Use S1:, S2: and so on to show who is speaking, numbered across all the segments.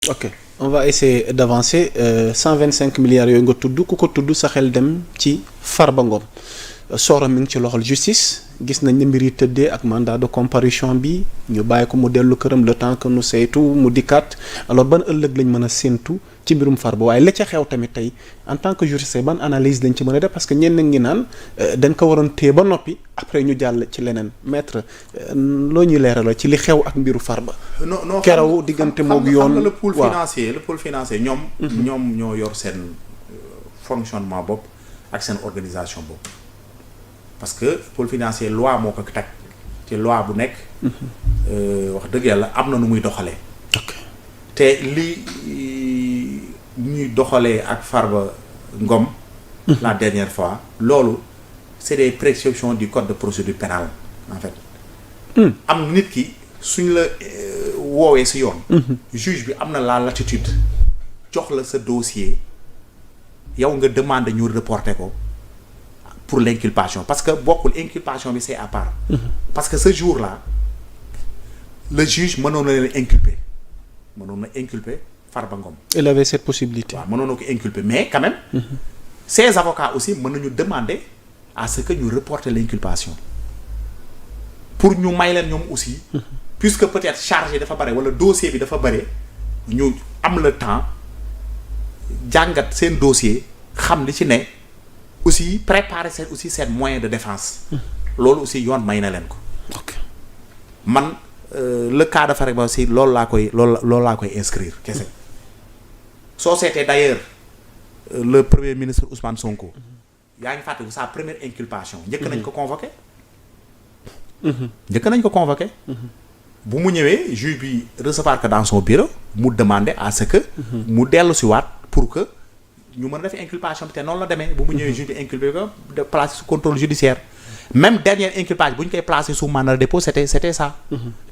S1: ok on va essayer d'avancer 125 milliards yooyu nga tudd ku ko tudd sa xel dem ci Farba Ngom Soora mi ngi ci loxol justice gis nañ ne mbir yi tëddee ak mandat de comparution bi ñu bàyyi ko mu dellu këram le temps que nu saytu mu dikkaat alors ban ëllëg lañ mën a séentu ci mbirum Farba waaye la ca xew tamit tey en tant que juriste ban analyse lañ ci mën a def parce que ñenn ngi naan dañ ko waroon téye ba noppi après ñu jàll ci leneen maître loo ñuy leeralal ci li xew ak mbiru Farba.
S2: non
S1: keroog diggante moog yoon
S2: xam nga le pôle financier ñoom. ñoom ñoo yor seen fonctionnement bopp ak seen organisation bopp. parce que pôle financier loi moo ko teg ci loi bu nekk. wax dëgg yàlla am na nu muy doxalee. te li ñuy doxalee ak Farba Ngom. la dernière fois loolu c'est des prescriptions du code de procédure pénale en fait. am nit ki suñ la woowee ci yoon. juge bi am na la latitude jox la sa dossier yow nga demande ñu reporter ko. pour l'inculpation parce que bokkul inculpation bi c'est à part. parce que ce jour-là le juge mënoon na leen inculper Farba Ngom.
S1: il avait cette possibilité.
S2: waaw mënoon na ko inculper mais quand même. ces avocats aussi mën nañu demander à ce que ñu reporter l'inculpation pour ñu may leen ñoom aussi. puisque peut-être charge dafa bare wala dossier bi dafa bare ñu am le temps jàngat seen dossier xam li ci ne. aussi préparer seen aussi seen moyen de défense. loolu aussi yoon may na leen ko. man le cas de Farba aussi loolu laa koy inscrire kese. soo seetee d'ailleurs le premier ministre Ousmane Sonko. yaa ngi fàttaliku sa première inculpation. njëkk nañ ko convoqué. bu mu ñëwee juge bi recevoir que dans son bureau mu demander à ce que. mu dellu si waat pour que. ñu mën a def inculpation bi te noonu la demee bu mu ñëwee juge bi inculpé ko de placer sous contrôle judiciaire même dernière inculpation bu ñu koy placer sous mandat de dépôt c'était ça.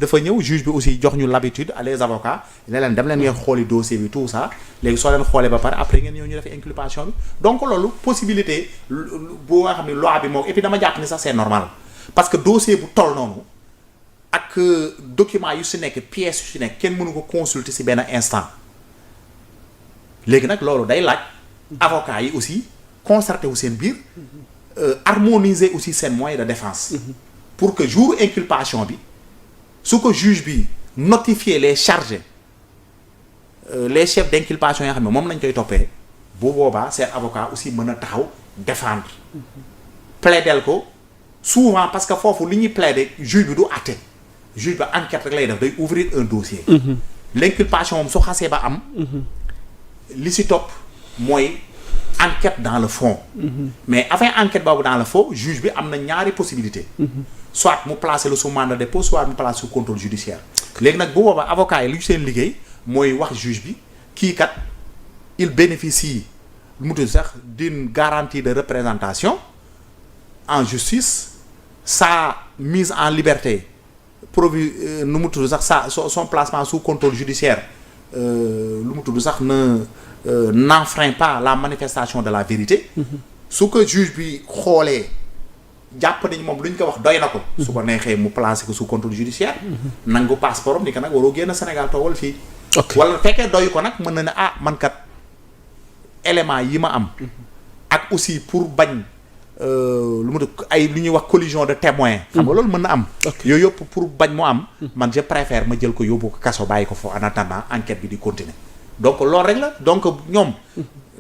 S2: dafa ñëw juge bi aussi jox ñu l'habitude à les avocats ne leen dem leen ngeen xooli dossier bi tout ça léegi soo leen xoolee ba pare après ngeen ñëw ñu def inculpation bi donc loolu possibilité boo nga xam ne loi bi moom et puis dama jàpp ni sax c'est normal parce que dossier bu toll noonu ak document yu si nekk pièces yu si nekk kenn mënu ko consulter si benn instant léegi nag loolu day laaj. avocats yi aussi concerté wu seen biir harmoniser aussi seen moyen de défense pour que jour inculpation bi su ko juge bi notifier les chargés les chefs d'inculpation yoo xam ne moom lañ koy toppee bu boobaa seen avocat aussi mën a taxaw défendre plaider ko souvent parce que foofu li ñuy plaider juge bi du àtte juge ba enquête rek lay def day ouvrir un dossier l'inculpation moom su xasee ba am li si topp mooy enquête dans le fond. mais avant enquête boobu dans le fond juge bi am na ñaari possibilité soit mu placer le sous mandat de dépôt soit mu placer sous contrôle judiciaire léegi nag bu boobaa avocat yi lu seen liggéey mooy wax juge bi kii kat il bénéficie lu mu tudd sax d'une garantie de représentation en justice sa mise en liberté nu mu tudd sax son placement sous contrôle judiciaire lu mu tudd sax n'enfreint pas la manifestation de la vérité. su ko juge bi xoolee jàpp nañ moom lu ñu ko wax doy na ko. su ko neexee mu placer ko sous contrôle judiciaire. nangu passeport am ni ko nag waroo génn Sénégal toogal fii. wala fekkee doy ko nag mën na ne man kat élément yi ma am. ak aussi pour bañ lu mu ay lu ñuy wax collision de témoins. xam nga loolu mën na am. yooyu yëpp pour bañ mu am. man je préfère ma jël ko yóbbu ko kaso bàyyi ko foofu en attendant enquête bi di continuer. donc loolu rek la donc ñoom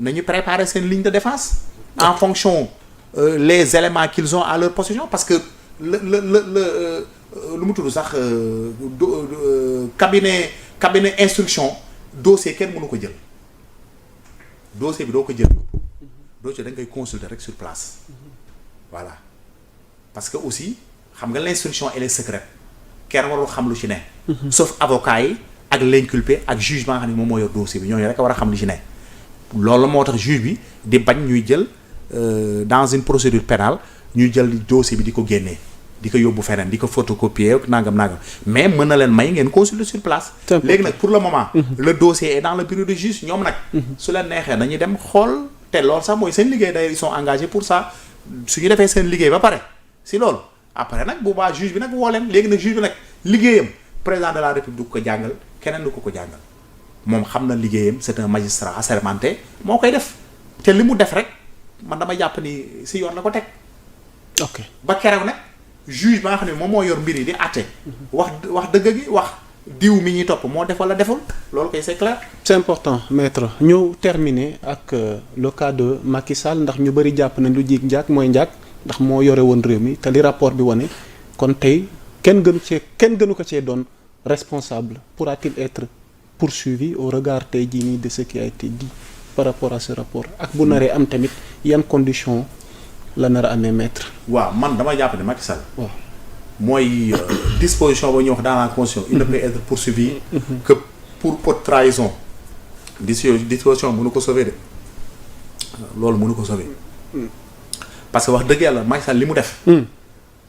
S2: nañu préparer seen ligne de défense en fonction les éléments qu'ils ont à leur possession parce que lu mu tudd sax cabinet instruction dossier kenn mënu ko jël dossier bi doo ko jël dossier da nga koy consulter rek sur place voilà parce que aussi xam nga l'instruction elle est secrète kenn warul xam lu ci ne sauf avocat yi ak l'inculpé ak juge ba nga xam ne moom moo yor dossier bi ñooñu rek a war a xam li ci ne loolu moo tax juge bi di bañ ñuy jël dans une procédure pénale ñuy jël dossier bi di ko génnee di ko yóbbu feneen di ko photocopier ak nangam mais mën na leen may ngeen consulter sur place léegi nag pour le moment le dossier est dans le bureau de juge ñoom nag su leen neexee dañuy dem xool te loolu sax mooy seen liggéey d'ailleurs ils sont engagés pour ça su ñu defee seen liggéey ba pare si loolu après nag boobaa juge bi nag woo leen léegi nag juge bi nag liggéeyam président de la république du ko jàngal keneen du ko jàngal moom xam na liggéeyam c'est un magistrat assermenté moo koy def te li mu def rek man dama jàpp ni si yoon la ko teg.
S1: ok
S2: ba keroog nag juge ba nga xam ne moom moo yor mbir yi di àtte. wax dëgg gi wax diw mi ñuy topp moo def wala deful loolu kay c'est clair.
S1: c'est important maître ñu terminer ak le cas de Macky Sall ndax ñu bëri jàpp nañ lu jiig njaag mooy njaag ndax moo yore woon réew mi te li rapport bi wane kon tey kenn gënu ko cee doon responsable pourra-t-il être poursuivi au regard tey jii nii de ce qui a été dit par rapport à ce rapport ak bu naree am tamit yan condition la nar a amee maître.
S2: waaw man dama jàpp ne Macky Sall.
S1: waaw
S2: mooy disposition ba ñuy wax dans la constitution. il ne peut être poursuivi que pour haute trahison. disposition mënu ko sauver de loolu mënu ko sauver. parce que wax dëgg yàlla Macky Sall li mu def.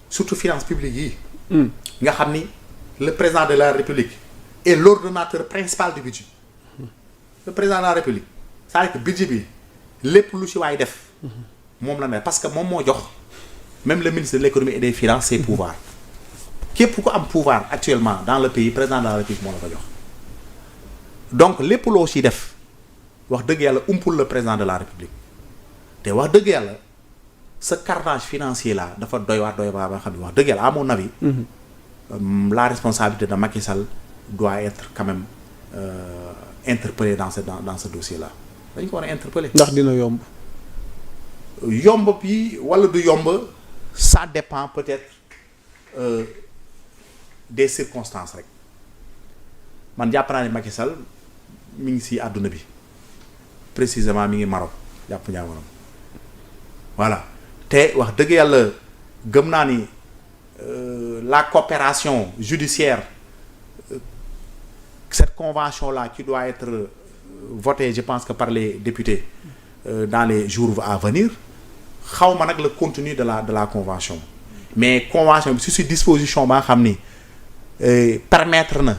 S2: surtout finances publiques yi. nga xam ni le président de la République est l'ordonnateur principal du budget. le président de la République c'est-à-dire que budget bi lépp lu ci waay def. moom la ne parce que moom moo jox même le ministre de l'économie et des finances ses pouvoirs képp ku am pouvoir actuellement dans le pays président de la République moo la ko jox donc lépp loo ci def wax dëgg yàlla umpul le président de la République te wax dëgg yàlla ce carnage financier là dafa doy waar ba nga xam ne wax dëgg yàlla à mon avis la responsabilité de Macky Sall doit être quand même interpellée dans ce dossier là dañ ko war a interpeller.
S1: ndax dina yomb.
S2: yomb bi wala du yomb ça dépend peut-être des circonstances rek man jàpp naa ne Macky Sall mi ngi ci àdduna bi précisément mi ngi Maroc jàpp njaamoram voilà te wax dëgg yàlla gëm naa ni la coopération judiciaire cette convention là qui doit être votée je pense que par les députés dans les jours à venir xaw ma nag le contenu de la convention mais convention bi si disposition ba nga xam ni permettre na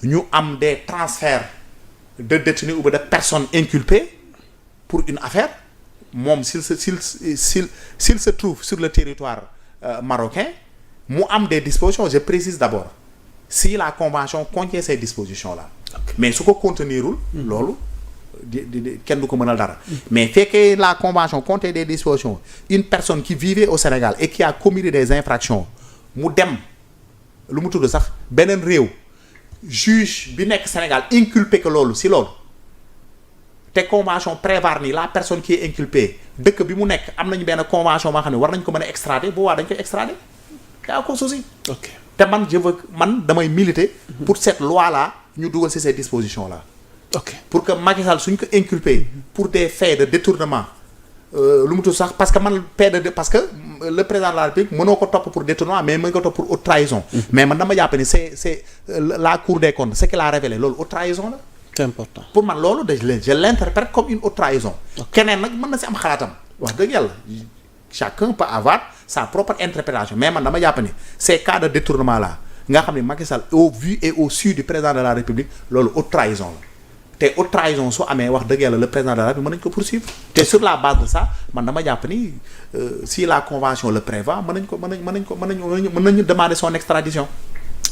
S2: ñu am des transferts de détenus ou de personnes inculpées pour une affaire moom s'il se trouve sur le territoire marocain mu am des dispositions je précise d'abord si la convention contient ces dispositions là mais su ko contenirul loolu kenn du ko mënal dara mais fekkee la convention contient des dispositions une personne qui vivait au Sénégal et qui a commis des infractions mu dem lu mu tudd sax beneen réew juge bi nekk Sénégal inculpé que loolu si loolu te convention prévoir ni la personne qui est inculpée dëkk bi mu nekk am nañu benn convention boo xam ne war nañ ko mën a extrader bu waa dañ koy extrader yaa ko souci
S1: ok
S2: te man damay militer pour cette loi là ñu dugal ci ces dispositions là
S1: ok
S2: pour que Macky Sall suñ ko inculpé pour des faits de détournement lu mu tudd sax parce que parce que le président de la République mënoo ko topp pour détournement mais mën ko topp pour haute trahison mais man dama jàpp ni c'est la Cour des comptes ce qu'il a révélé loolu haute trahison la
S1: c'est important
S2: pour man loolu je l'interprète comme une haute trahison keneen nag mën na ci am xalaatam wax dëgg yàlla chacun peut avoir sa propre interprétation mais man dama jàpp ni ces cas de détournement là nga xam ne Macky Sall au vu et au su du président de la République loolu haute trahison la te haute trahison su amee wax dëgg yàlla le président de la République mën nañu ko poursuivre te sur la base de ça man dama jàpp ni si la convention le prévoit mën nañu demander son extradition.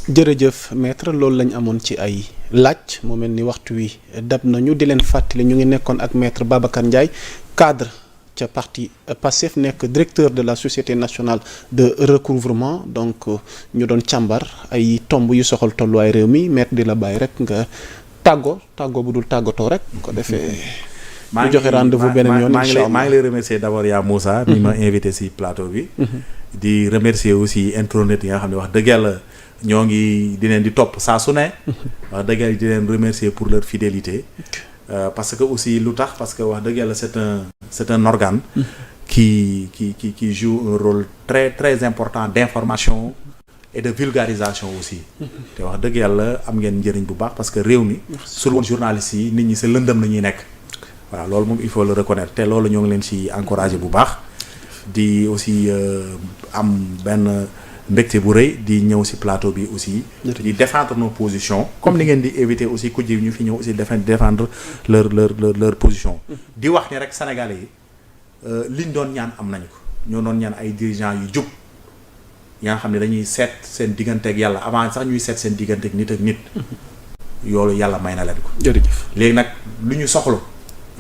S1: jërëjëf maître loolu lañ amoon ci ay laaj moo mel ni waxtu wi dab nañu di leen fàttali ñu ngi nekkoon ak maître Babacar Ndiaye cadre ca parti Pastef nekk directeur de la société nationale de recouvrement donc ñu doon càmbar ay tomb yu soxal tolluwaay réew mi maître di la bàyyi rek nga tàggoo bu dul tàggatoo rek ko defee ñu joxe rendez-vous beneen yoon incha allah
S2: maa ngi lay remercier d'abord yaa Moussa mi ma invité ci plateau bi di remercier aussi internautes yi nga xam ne wax dëgg yàlla ñoo ngi di leen di topp saa su ne wax dëgg yàlla di leen remercier pour leur fidélité parce que aussi lu tax parce que wax dëgg yàlla c'est un organe qui joue un rôle très très important d'information et de vulgarisation aussi te wax dëgg yàlla am ngeen njëriñ bu baax parce que réew mi sul woon journalistes yi nit ñi sa lëndëm la ñuy nekk voilà loolu moom il faut le reconnaître te loolu ñoo ngi leen ci encourager bu baax di aussi am benn mbégte bu rëy di ñëw ci plateau bi aussi di défendre nos positions comme ni ngeen di éviter aussi ku ji ñu fi ñëw aussi défendre leur position di wax ni rek Sénégalais yi liñ doon ñaan am nañ ko ñoo doon ñaan ay dirigeants yu jub yaa nga xam ne dañuy seet seen digganteeg yàlla avant sax ñuy seet seen digganteeg nit ak nit yoolu yàlla may na leen ko.
S1: jërëjëf
S2: léegi nag lu ñu soxla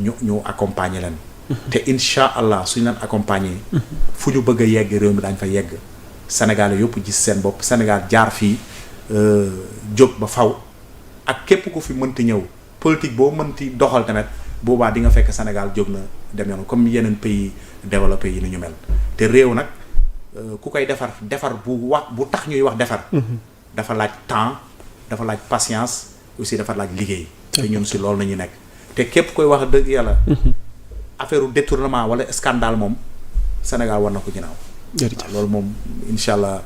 S2: ñu accompagner leen. te incha allah suñu leen accompagner. fu ñu bëgg a yegg réew mi daañ fa yegg. Sénégal yëpp gis seen bopp Sénégal jaar fii jóg ba faw ak képp ku fi mënti ñëw politique boo mënti doxal tamit boobaa di nga fekk Sénégal jóg na dem yoon comme yeneen pays développé yi ni ñu mel te réew nag ku koy defar bu tax ñuy wax defar. dafa laaj temps dafa laaj patience aussi dafa laaj liggéey. te ñun si loolu nañu nekk te képp koy wax dëgg yàlla. affaire détournement wala scandale moom Sénégal war na ko ginnaaw.
S1: jërëjëf
S2: loolu moom incha allah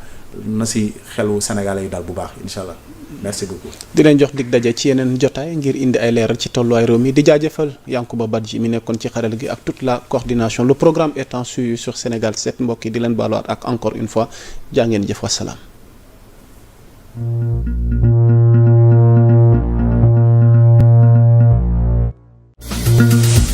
S2: na si xelu Sénégalais yi daal bu baax incha allah merci beaucoup.
S1: di leen jox dig daje ci yeneen jotaay ngir indi ay leeral ci tolluwaay réew mi di jaajëfal Yankuba Badji mi nekkoon ci xarala gi ak toute la coordination le programme étant suivi sur Sénégal 7 mbokk yi di leen baaluwaat ak encore une fois jaa ngeen jëf wasalaam.